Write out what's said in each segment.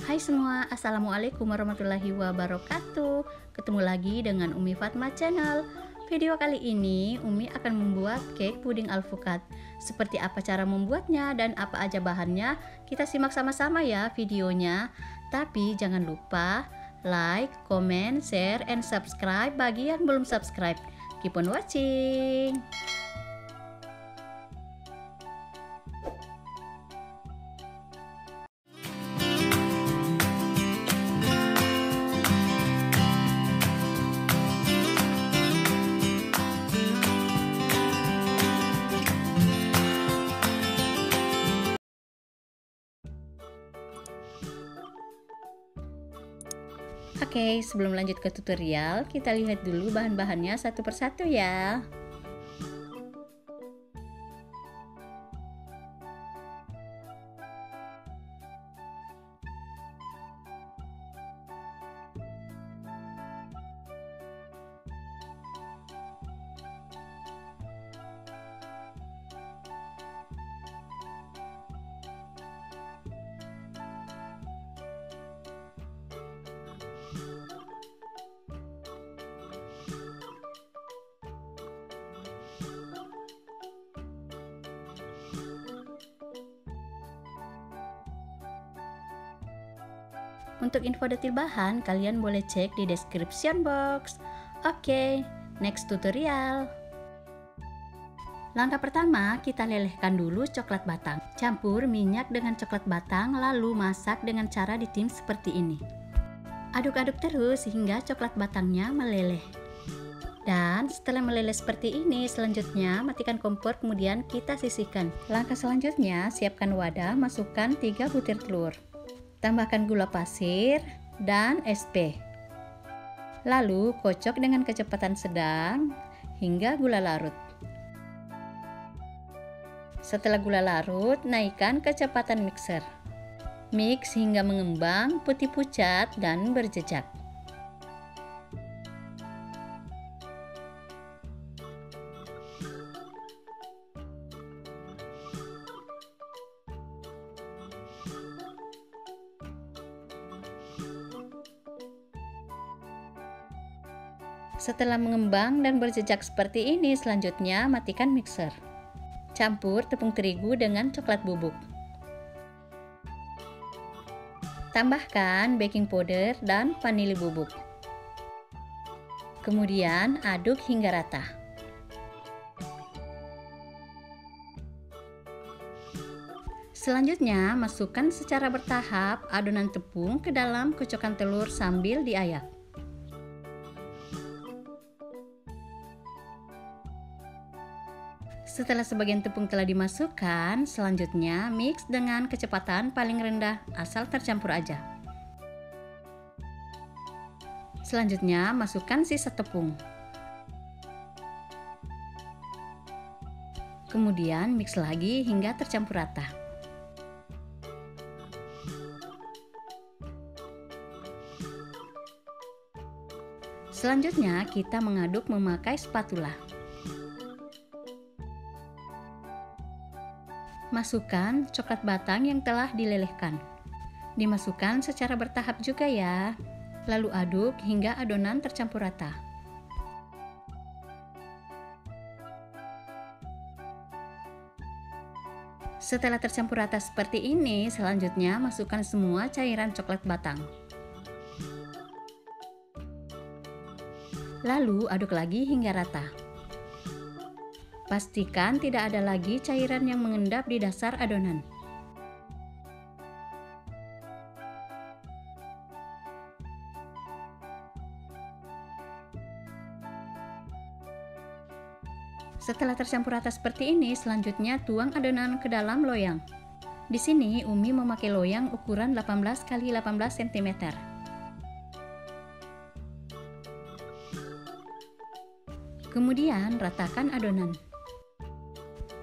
Hai semua, Assalamualaikum warahmatullahi wabarakatuh. Ketemu lagi dengan Umi Fatma Channel. Video kali ini Umi akan membuat cake puding alpukat. Seperti apa cara membuatnya dan apa aja bahannya, kita simak sama-sama ya videonya. Tapi jangan lupa like, comment, share, and subscribe bagi yang belum subscribe. Keep on watching. Oke, sebelum lanjut ke tutorial, kita lihat dulu bahan-bahannya satu persatu ya. Untuk info detail bahan, kalian boleh cek di description box. Oke, next tutorial. Langkah pertama, kita lelehkan dulu coklat batang. Campur minyak dengan coklat batang, lalu masak dengan cara ditim seperti ini. Aduk-aduk terus hingga coklat batangnya meleleh. Dan setelah meleleh seperti ini, selanjutnya matikan kompor, kemudian kita sisihkan. Langkah selanjutnya, siapkan wadah, masukkan 3 butir telur. Tambahkan gula pasir dan SP. Lalu kocok dengan kecepatan sedang hingga gula larut. Setelah gula larut, naikkan kecepatan mixer. Mix hingga mengembang, putih pucat dan berjejak. Setelah mengembang dan berjejak seperti ini, selanjutnya matikan mixer. Campur tepung terigu dengan coklat bubuk. Tambahkan baking powder dan vanili bubuk. Kemudian aduk hingga rata. Selanjutnya, masukkan secara bertahap adonan tepung ke dalam kocokan telur sambil diayak. Setelah sebagian tepung telah dimasukkan, selanjutnya mix dengan kecepatan paling rendah asal tercampur aja. Selanjutnya masukkan sisa tepung. Kemudian mix lagi hingga tercampur rata. Selanjutnya kita mengaduk memakai spatula. Masukkan coklat batang yang telah dilelehkan. Dimasukkan secara bertahap juga ya. Lalu aduk hingga adonan tercampur rata. Setelah tercampur rata seperti ini, selanjutnya masukkan semua cairan coklat batang. Lalu aduk lagi hingga rata. Pastikan tidak ada lagi cairan yang mengendap di dasar adonan. Setelah tercampur rata seperti ini, selanjutnya tuang adonan ke dalam loyang. Di sini Umi memakai loyang ukuran 18 x 18 cm. Kemudian ratakan adonan.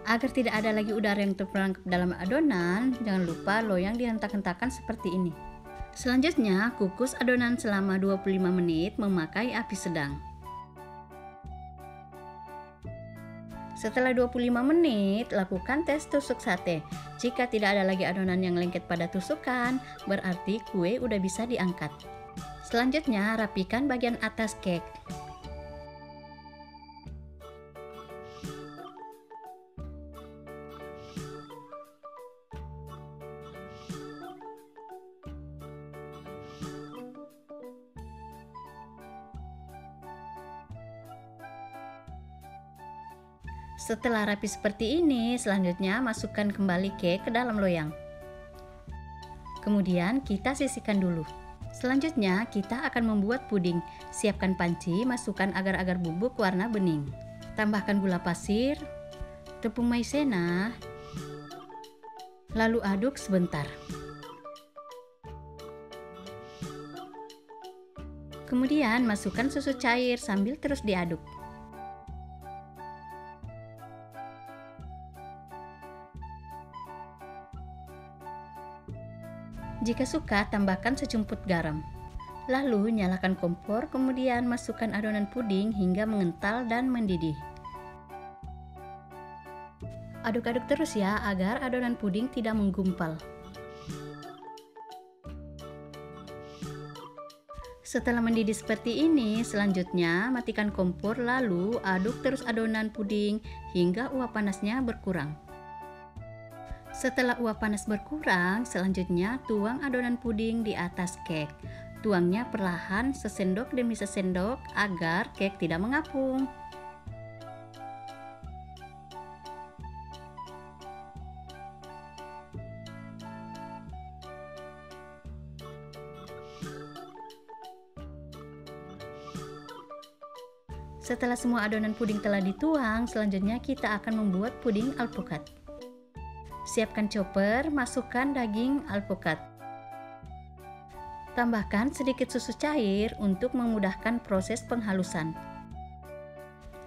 Agar tidak ada lagi udara yang terperangkap dalam adonan, jangan lupa loyang dihentak-hentakan seperti ini. Selanjutnya, kukus adonan selama 25 menit memakai api sedang. Setelah 25 menit, lakukan tes tusuk sate. Jika tidak ada lagi adonan yang lengket pada tusukan, berarti kue udah bisa diangkat. Selanjutnya, rapikan bagian atas cake. Setelah rapi seperti ini, selanjutnya masukkan kembali cake ke dalam loyang. Kemudian kita sisihkan dulu. Selanjutnya kita akan membuat puding. Siapkan panci, masukkan agar-agar bubuk warna bening. Tambahkan gula pasir, tepung maizena, lalu aduk sebentar. Kemudian masukkan susu cair sambil terus diaduk. Jika suka, tambahkan secumput garam. Lalu nyalakan kompor, kemudian masukkan adonan puding hingga mengental dan mendidih. Aduk-aduk terus ya, agar adonan puding tidak menggumpal. Setelah mendidih seperti ini, selanjutnya matikan kompor lalu aduk terus adonan puding hingga uap panasnya berkurang. Setelah uap panas berkurang, selanjutnya tuang adonan puding di atas cake. Tuangnya perlahan sesendok demi sesendok agar cake tidak mengapung. Setelah semua adonan puding telah dituang, selanjutnya kita akan membuat puding alpukat. Siapkan chopper, masukkan daging alpukat. Tambahkan sedikit susu cair untuk memudahkan proses penghalusan.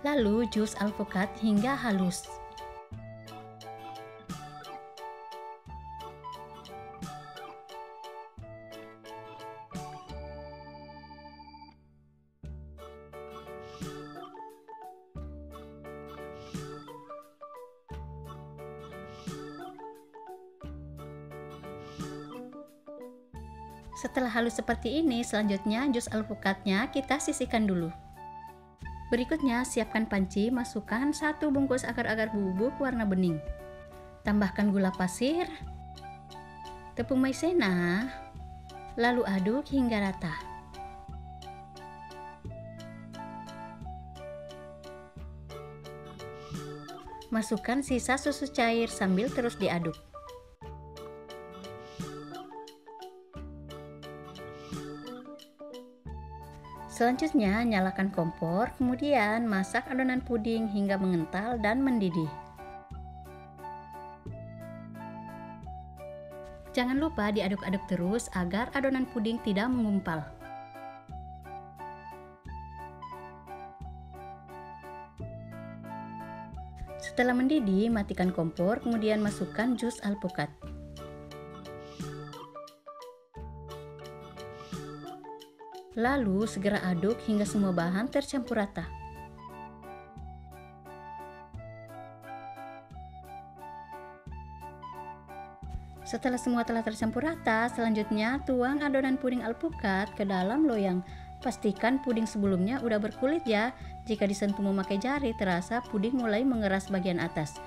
Lalu jus alpukat hingga halus. Setelah halus seperti ini, selanjutnya jus alpukatnya kita sisihkan dulu. Berikutnya, siapkan panci, masukkan 1 bungkus agar-agar bubuk warna bening. Tambahkan gula pasir, tepung maizena, lalu aduk hingga rata. Masukkan sisa susu cair sambil terus diaduk. Selanjutnya, nyalakan kompor, kemudian masak adonan puding hingga mengental dan mendidih. Jangan lupa diaduk-aduk terus agar adonan puding tidak menggumpal. Setelah mendidih, matikan kompor, kemudian masukkan jus alpukat. Lalu segera aduk hingga semua bahan tercampur rata. Setelah semua telah tercampur rata, selanjutnya tuang adonan puding alpukat ke dalam loyang. Pastikan puding sebelumnya udah berkulit ya. Jika disentuh memakai jari, terasa puding mulai mengeras bagian atas.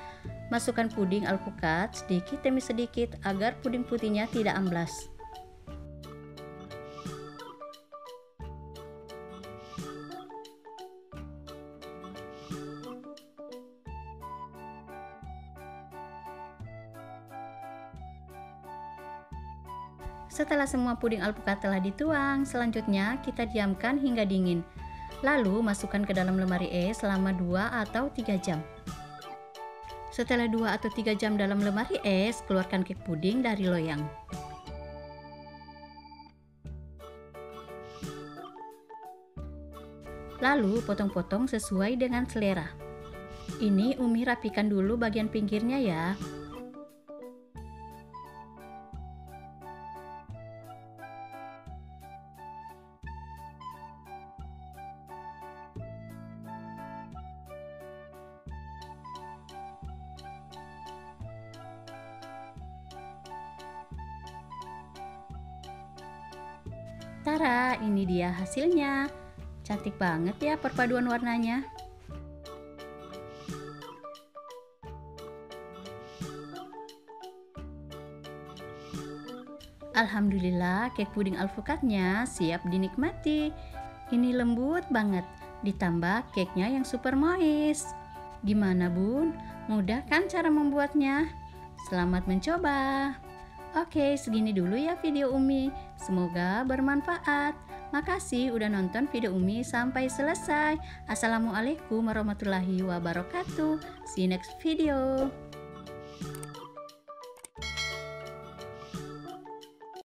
Masukkan puding alpukat sedikit demi sedikit agar puding putihnya tidak amblas. Setelah semua puding alpukat telah dituang, selanjutnya kita diamkan hingga dingin. Lalu masukkan ke dalam lemari es selama 2 atau 3 jam. Setelah 2 atau 3 jam dalam lemari es, keluarkan cake puding dari loyang. Lalu potong-potong sesuai dengan selera. Ini Umi rapikan dulu bagian pinggirnya ya. Tara, ini dia hasilnya. Cantik banget ya perpaduan warnanya. Alhamdulillah, kek puding alpukatnya siap dinikmati. Ini lembut banget, ditambah keknya yang super moist. Gimana bun? Mudah kan cara membuatnya? Selamat mencoba. Oke, segini dulu ya video Umi. Semoga bermanfaat. Makasih udah nonton video Umi sampai selesai. Assalamualaikum warahmatullahi wabarakatuh. See you next video.